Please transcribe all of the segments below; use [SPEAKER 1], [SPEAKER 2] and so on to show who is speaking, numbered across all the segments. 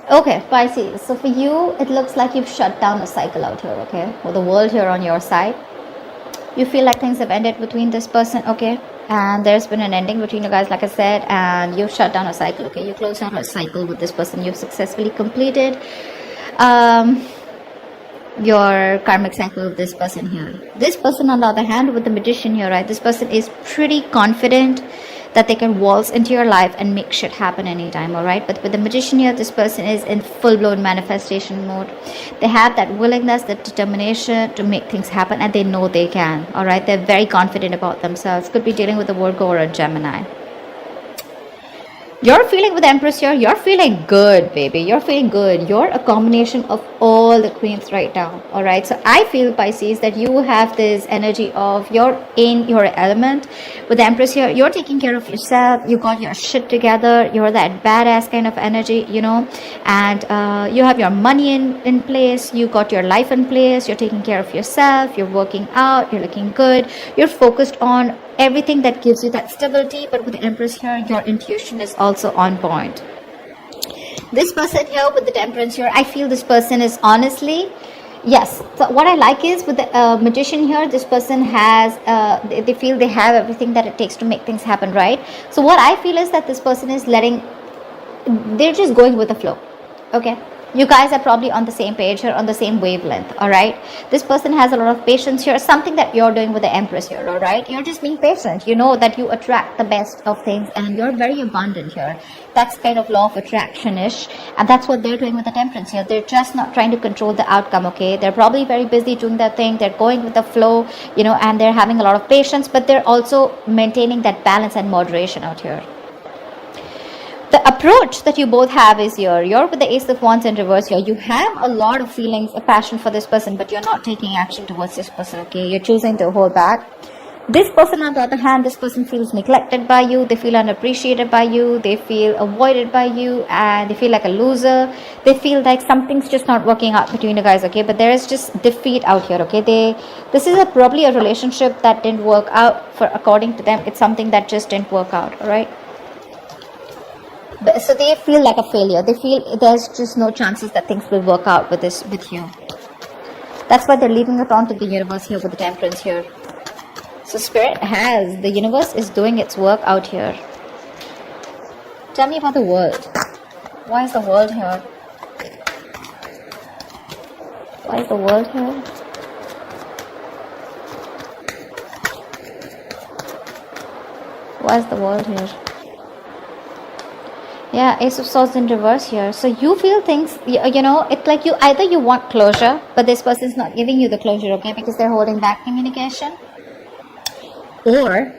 [SPEAKER 1] Okay, Pisces. So for you, it looks like you've shut down a cycle out here, okay? With the world here on your side. You feel like things have ended between this person, okay? And there's been an ending between you guys, like I said, and you've shut down a cycle, okay? You closed down a cycle with this person. You've successfully completed your karmic cycle with this person here. This person, on the other hand, with the Magician here, right? This person is pretty confident that they can waltz into your life and make shit happen anytime, all right? But with the Magician here, this person is in full-blown manifestation mode. They have that willingness, that determination to make things happen, and they know they can, all right? They're very confident about themselves. Could be dealing with a Virgo or a Gemini. You're feeling with the Empress here, you're feeling good, baby. You're feeling good. You're a combination of all the queens right now, all right? So I feel, Pisces, that you have this energy of you're in your element. With the Empress here, you're taking care of yourself. You got your shit together. You're that badass kind of energy, you know, and you have your money in place. You got your life in place. You're taking care of yourself. You're working out. You're looking good. You're focused on everything that gives you that stability. But with the Empress here, your intuition is also on point. This person here with the Temperance here, I feel this person is honestly, yes. So what I like is with the Magician here, this person has they feel they have everything that it takes to make things happen, right? So what I feel is that this person is they're just going with the flow, okay? You guys are probably on the same page here, on the same wavelength, all right? This person has a lot of patience here, something that you're doing with the Empress here, all right? You're just being patient. You know that you attract the best of things, and you're very abundant here. That's kind of law of attraction-ish, and that's what they're doing with the Temperance here. They're just not trying to control the outcome, okay? They're probably very busy doing their thing. They're going with the flow, you know, and they're having a lot of patience, but they're also maintaining that balance and moderation out here. The approach that you both have is you're with the Ace of Wands in reverse here. You have a lot of feelings, a passion for this person, but you're not taking action towards this person, okay? You're choosing to hold back. This person, on the other hand, this person feels neglected by you. They feel unappreciated by you. They feel avoided by you, and they feel like a loser. They feel like something's just not working out between you guys, okay? But there is just defeat out here, okay? This is probably a relationship that didn't work out according to them. It's something that just didn't work out, all right? So they feel like a failure. They feel there's just no chances that things will work out with you. That's why they're leaving it on to the universe here with the Temperance here. So the universe is doing its work out here. Tell me about the world. Why is the world here? Why is the world here? Why is the world here? Yeah, Ace of Swords in reverse here. So you feel things, you know, it's like either you want closure, but this person's not giving you the closure, okay, because they're holding back communication. Or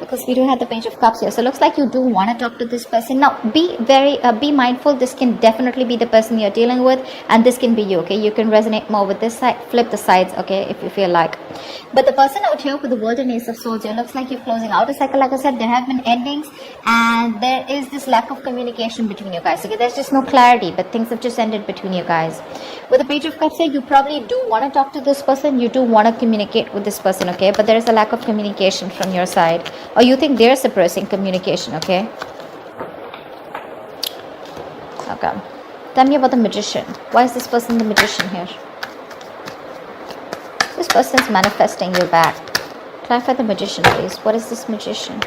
[SPEAKER 1] because we do have the Page of Cups here, so it looks like you do want to talk to this person. Now be mindful. This can definitely be the person you're dealing with, and this can be you, okay? You can resonate more with this side, flip the sides, okay, if you feel like. But the person out here with the World and Ace of Swords here, looks like you're closing out a cycle. Like I said, there have been endings, and there is this lack of communication between you guys, okay? There's just no clarity, but things have just ended between you guys. With the Page of Cups here, you probably do want to talk to this person. You do want to communicate with this person, okay? But there is a lack of communication from your side, or you think they're suppressing communication, okay? Okay. Tell me about the Magician. Why is this person the Magician here? This person is manifesting you back. Clarify the Magician, please. What is this Magician?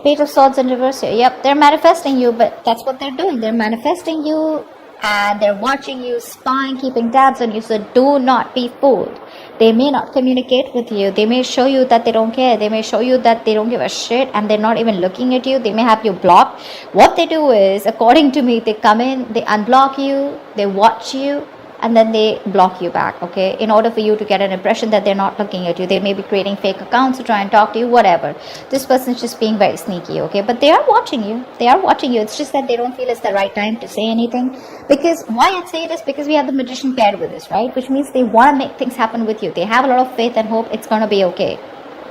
[SPEAKER 1] Page of Swords in reverse here. Yep, they're manifesting you, but that's what they're doing. They're manifesting you, and they're watching you, spying, keeping tabs on you, so do not be fooled. They may not communicate with you. They may show you that they don't care. They may show you that they don't give a shit, and they're not even looking at you. They may have you blocked. What they do is, according to me, they come in, they unblock you, they watch you, and then they block you back, okay, in order for you to get an impression that they're not looking at you. They may be creating fake accounts to try and talk to you, whatever. This person's just being very sneaky, okay, but they are watching you. They are watching you. It's just that they don't feel it's the right time to say anything. Because why I'd say it is because we have the Magician paired with this, right, which means they want to make things happen with you. They have a lot of faith and hope it's going to be okay.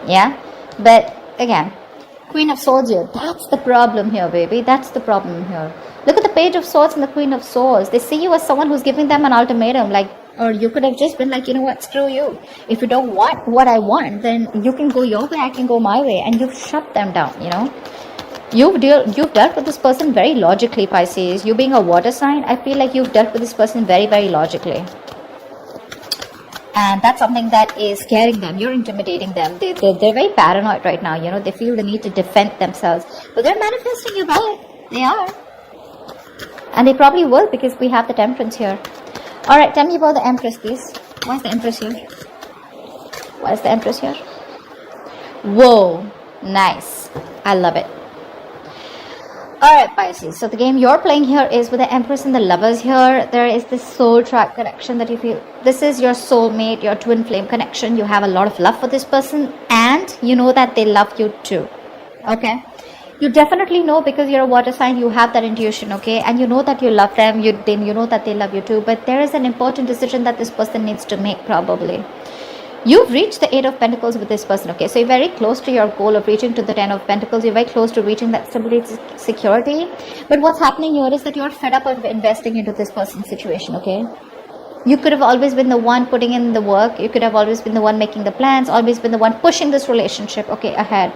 [SPEAKER 1] Yeah, but again, Queen of Swords here, that's the problem here, baby. That's the problem here. Look at the Page of Swords and the Queen of Swords. They see you as someone who's giving them an ultimatum, like, or you could have just been like, you know what, screw you. If you don't want what I want, then you can go your way, I can go my way, and you've shut them down, you know. You've dealt with this person very logically, Pisces. You being a water sign, I feel like you've dealt with this person very, very logically. And that's something that is scaring them. You're intimidating them. They're very paranoid right now. You know, they feel the need to defend themselves. But they're manifesting you back. They are. And they probably will, because we have the Temperance here. Alright, tell me about the Empress, please. Why is the Empress here? Why is the Empress here? Whoa. Nice. I love it. Alright, Pisces. So the game you're playing here is with the Empress and the Lovers here. There is this soul track connection that you feel. This is your soulmate, your twin flame connection. You have a lot of love for this person, and you know that they love you too. Okay? You definitely know, because you're a water sign, you have that intuition, okay? And you know that you love them, you know that they love you too. But there is an important decision that this person needs to make, probably. You've reached the 8 of Pentacles with this person, okay? So you're very close to your goal of reaching to the 10 of Pentacles. You're very close to reaching that stability, security. But what's happening here is that you're fed up of investing into this person's situation, okay? You could have always been the one putting in the work. You could have always been the one making the plans, always been the one pushing this relationship, okay, ahead.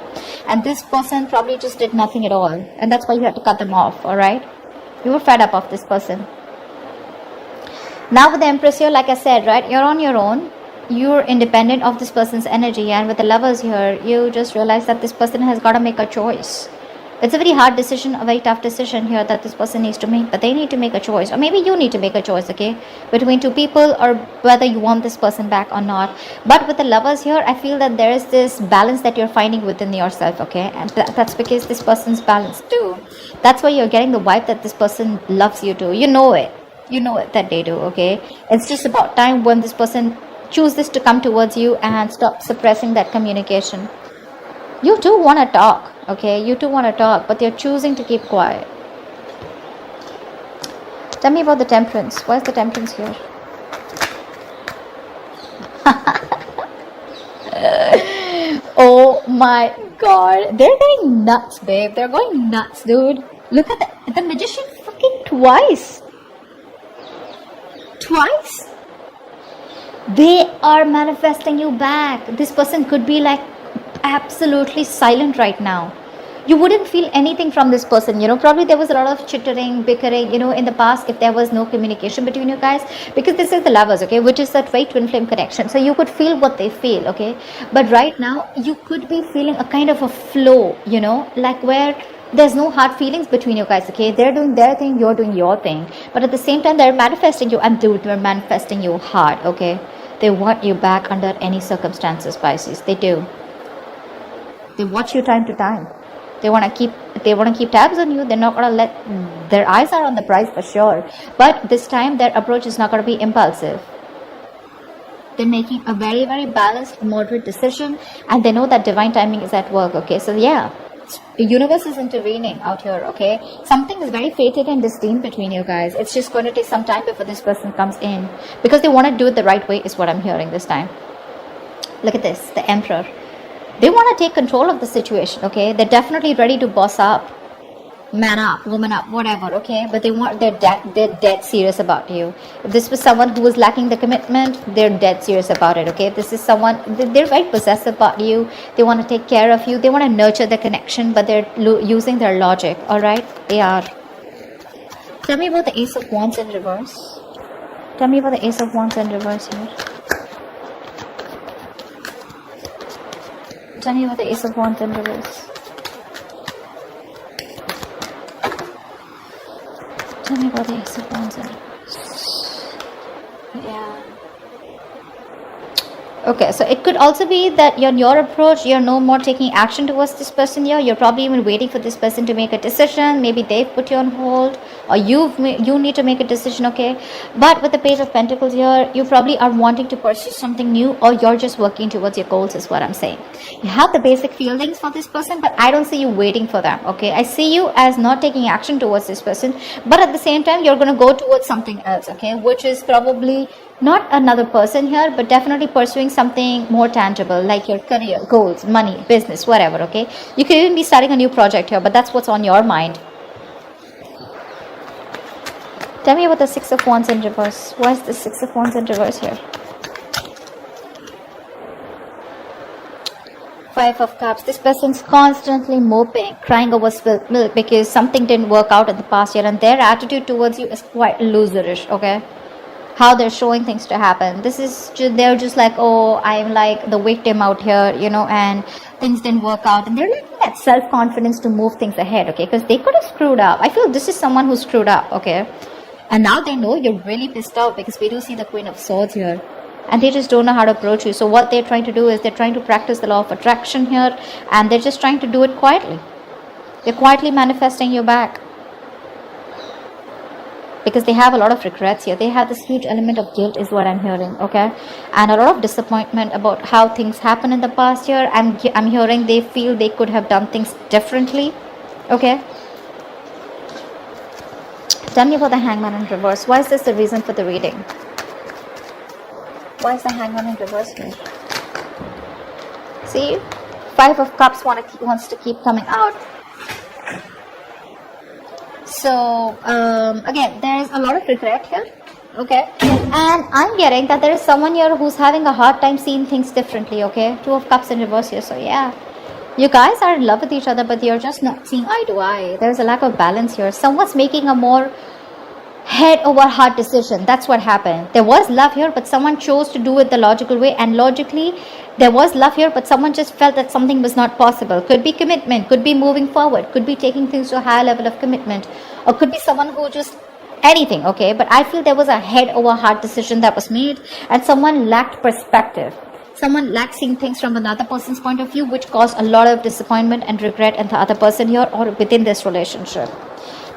[SPEAKER 1] And this person probably just did nothing at all. And that's why you had to cut them off, alright? You were fed up of this person. Now with the Empress here, like I said, right, you're on your own. You're independent of this person's energy. And with the Lovers here, you just realize that this person has got to make a choice. It's a very hard decision, a very tough decision here that this person needs to make, but they need to make a choice, or maybe you need to make a choice, okay, between two people, or whether you want this person back or not. But with the Lovers here, I feel that there is this balance that you're finding within yourself, okay, and that's because this person's balanced too. That's why you're getting the vibe that this person loves you too. You know it that they do, okay. It's just about time when this person chooses to come towards you and stop suppressing that communication. You do want to talk, okay? You do want to talk, but they're choosing to keep quiet. Tell me about the Temperance. Why is the Temperance here? Oh my god. They're going nuts, babe. They're going nuts, dude. Look at the Magician fucking twice. Twice? They are manifesting you back. This person could be like absolutely silent right now. You wouldn't feel anything from this person, you know. Probably there was a lot of chittering, bickering, you know, in the past, if there was no communication between you guys, because this is the Lovers, okay, which is that very twin flame connection. So you could feel what they feel, okay. But right now you could be feeling a kind of a flow, you know, like where there's no hard feelings between you guys, okay. They're doing their thing, you're doing your thing, but at the same time they're manifesting you, and dude, they're manifesting you hard, okay. They want you back under any circumstances, Pisces. They do. They watch you time to time. They want to keep tabs on you. They're not going to let, their eyes are on the prize for sure. But this time their approach is not going to be impulsive. They're making a very, very balanced, moderate decision, and they know that divine timing is at work, okay. So yeah, the universe is intervening out here, okay. Something is very fated and destined between you guys. It's just going to take some time before this person comes in, because they want to do it the right way, is what I'm hearing this time. Look at this, the Emperor. They want to take control of the situation, okay. They're definitely ready to boss up, man up, woman up, whatever, okay. But they're dead serious about you. If this was someone who was lacking the commitment, they're dead serious about it, okay. If this is someone, they're very possessive about you. They want to take care of you. They want to nurture the connection, but they're using their logic, all right. They are. Tell me about the Ace of Wands in reverse. Tell me about the Ace of Wands in reverse here. Tell me about the Ace of Wands in reverse. Tell me about the Ace of Wands in reverse. Yeah. Okay, so it could also be that in your approach, you're no more taking action towards this person here. You're probably even waiting for this person to make a decision. Maybe they've put you on hold, or you need to make a decision, okay. But with the Page of Pentacles here, you probably are wanting to pursue something new, or you're just working towards your goals, is what I'm saying. You have the basic feelings for this person, but I don't see you waiting for them, okay. I see you as not taking action towards this person, but at the same time you're going to go towards something else, okay, which is probably not another person here, but definitely pursuing something more tangible, like your career, goals, money, business, whatever, okay. You could even be starting a new project here, but that's what's on your mind. Tell me about the Six of Wands in reverse. Why is the Six of Wands in reverse here? Five of Cups. This person's constantly moping, crying over spilled milk because something didn't work out in the past year, and their attitude towards you is quite loserish, okay? How they're showing things to happen. This is just, they're just like, oh, I'm like the victim out here, you know, and things didn't work out. And they're lacking that self-confidence to move things ahead, okay? Because they could have screwed up. I feel this is someone who screwed up, okay? And now they know you're really pissed off because we do see the Queen of Swords here. And they just don't know how to approach you. So what they're trying to do is they're trying to practice the law of attraction here, and they're just trying to do it quietly. They're quietly manifesting you back because they have a lot of regrets here. They have this huge element of guilt is what I'm hearing, okay? And a lot of disappointment about how things happened in the past year. I'm hearing they feel they could have done things differently, okay? Tell me about the Hangman in reverse. Why is this the reason for the reading? Why is the Hangman in reverse here? See, Five of Cups wants to keep coming out. So, again, there is a lot of regret here, okay? And I'm getting that there is someone here who's having a hard time seeing things differently, okay? Two of Cups in reverse here, so yeah. You guys are in love with each other, but you're just not seeing eye to eye. There's a lack of balance here. Someone's making a more head over heart decision. That's what happened. There was love here, but someone chose to do it the logical way, and logically there was love here, but someone just felt that something was not possible. Could be commitment, could be moving forward, could be taking things to a higher level of commitment, or could be someone who just anything, okay? But I feel there was a head over heart decision that was made, and someone lacked perspective. Someone lacked seeing things from another person's point of view, which caused a lot of disappointment and regret in the other person here or within this relationship.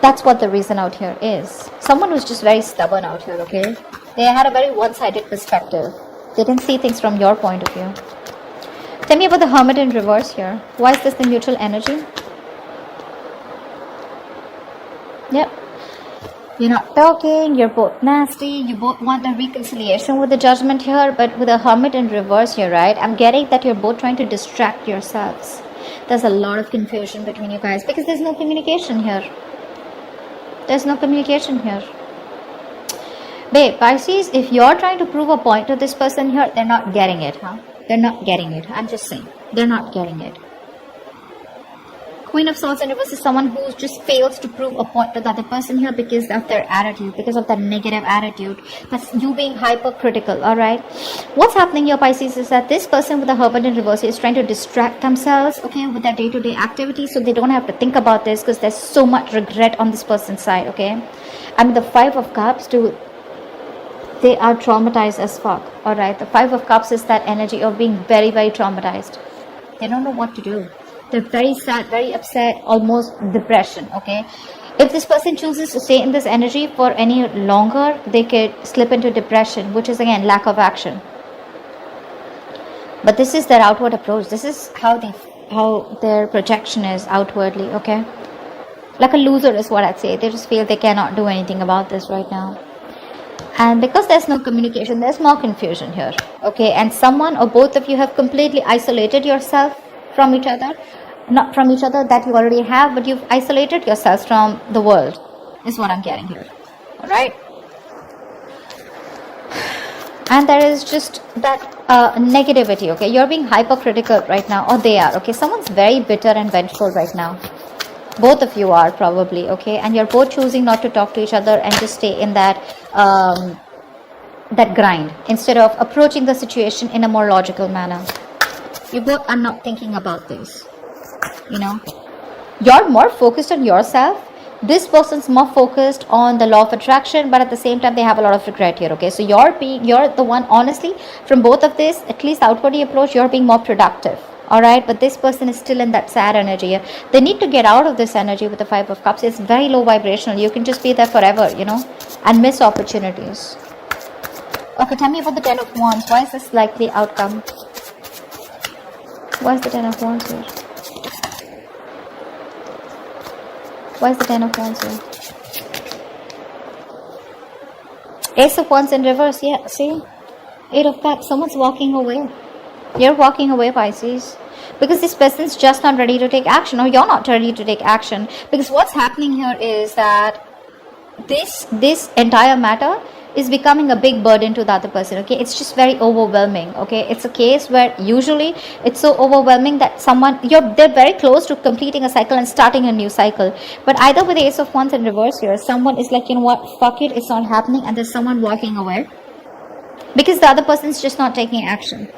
[SPEAKER 1] That's what the reason out here is. Someone who's just very stubborn out here, okay? They had a very one-sided perspective. They didn't see things from your point of view. Tell me about the Hermit in reverse here. Why is this the mutual energy? Yep. You're not talking, you're both nasty, you both want a reconciliation with the Judgment here, but with the Hermit in reverse here, right? I'm getting that you're both trying to distract yourselves. There's a lot of confusion between you guys because there's no communication here. There's no communication here. Babe, Pisces, if you're trying to prove a point to this person here, they're not getting it, huh? They're not getting it. I'm just saying. They're not getting it. Queen of Swords in reverse is someone who just fails to prove a point to the other person here because of their attitude, because of their negative attitude. That's you being hypercritical, alright? What's happening here, Pisces, is that this person with the Hermit in reverse is trying to distract themselves, okay, with their day-to-day activities so they don't have to think about this because there's so much regret on this person's side, okay? I mean, the Five of Cups, too, they are traumatized as fuck, alright? The Five of Cups is that energy of being very, very traumatized. They don't know what to do. They're very sad, very upset, almost depression, okay? If this person chooses to stay in this energy for any longer, they could slip into depression, which is again lack of action. But this is their outward approach. This is how their projection is outwardly, okay? Like a loser is what I'd say. They just feel they cannot do anything about this right now. And because there's no communication, there's more confusion here, okay? And someone or both of you have completely isolated yourself from each other. Not from each other that you already have, but you've isolated yourselves from the world, is what I'm getting here. Alright? And there is just that negativity, okay? You're being hypercritical right now, or they are, okay? Someone's very bitter and vengeful right now. Both of you are probably, okay? And you're both choosing not to talk to each other and just stay in that that grind instead of approaching the situation in a more logical manner. You both are not thinking about this. You know, you're more focused on yourself. This person's more focused on the law of attraction, but at the same time they have a lot of regret here, okay? So you're the one, honestly, from both of this, at least outwardly approach, you're being more productive, all right? But this person is still in that sad energy. They need to get out of this energy with the Five of Cups. It's very low vibrational. You can just be there forever, you know, and miss opportunities. Okay, tell me about the Ten of Wands. Why is this likely outcome? Why is the Ten of Wands here? Why is the Ten of Wands here? Ace of Wands in reverse, yeah, see? Eight of Cups, someone's walking away. You're walking away, Pisces. Because this person's just not ready to take action, or you're not ready to take action. Because what's happening here is that this entire matter is becoming a big burden to the other person. Okay, it's just very overwhelming. Okay, it's a case where usually it's so overwhelming that they're very close to completing a cycle and starting a new cycle. But either with the Ace of Wands in reverse here, someone is like, you know what, fuck it, it's not happening, and there's someone walking away because the other person's just not taking action.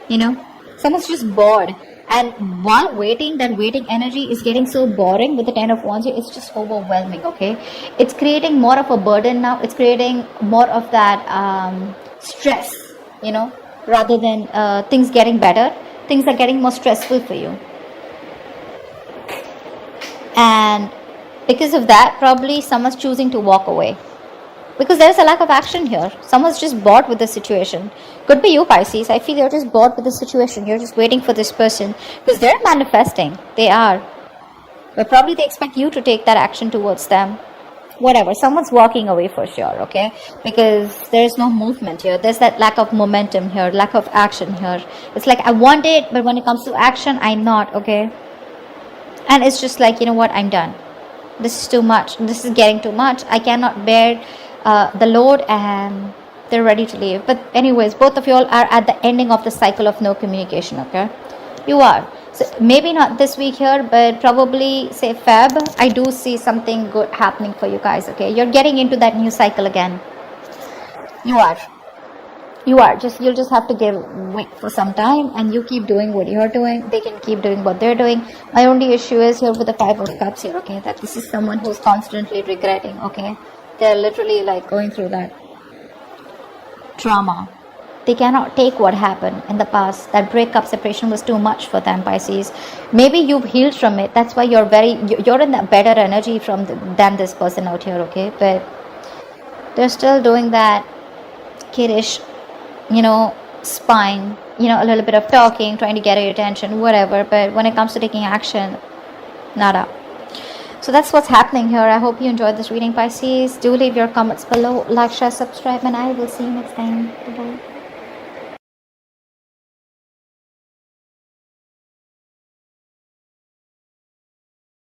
[SPEAKER 1] You know, someone's just bored. And while waiting, that waiting energy is getting so boring with the Ten of Wands. It's just overwhelming, okay? It's creating more of a burden now. It's creating more of that stress, you know, rather than things getting better. Things are getting more stressful for you. And because of that, probably someone's choosing to walk away. Because there's a lack of action here. Someone's just bored with the situation. Could be you, Pisces. I feel you're just bored with the situation. You're just waiting for this person. Because they're manifesting. They are. But probably they expect you to take that action towards them. Whatever. Someone's walking away for sure, okay? Because there's no movement here. There's that lack of momentum here. Lack of action here. It's like, I want it, but when it comes to action, I'm not, okay? And it's just like, you know what? I'm done. This is too much. This is getting too much. I cannot bear the load, and they're ready to leave. But anyways, both of you all are at the ending of the cycle of no communication, okay? You are. So maybe not this week here, but probably say Feb, I do see something good happening for you guys, okay? You're getting into that new cycle again. You are. You'll just have to wait for some time, and you keep doing what you're doing. They can keep doing what they're doing. My only issue is here with the Five of Cups here, okay? That this is someone who's constantly regretting, okay? They're literally like going through that trauma. They cannot take what happened in the past. That breakup, separation was too much for them, Pisces. Maybe you've healed from it. That's why you're in a better energy than this person out here, okay? But they're still doing that kiddish, you know, spying, you know, a little bit of talking, trying to get your attention, whatever. But when it comes to taking action, nada. So that's what's happening here. I hope you enjoyed this reading, Pisces. Do leave your comments below, like, share, subscribe, and I will see you next time. Bye-bye.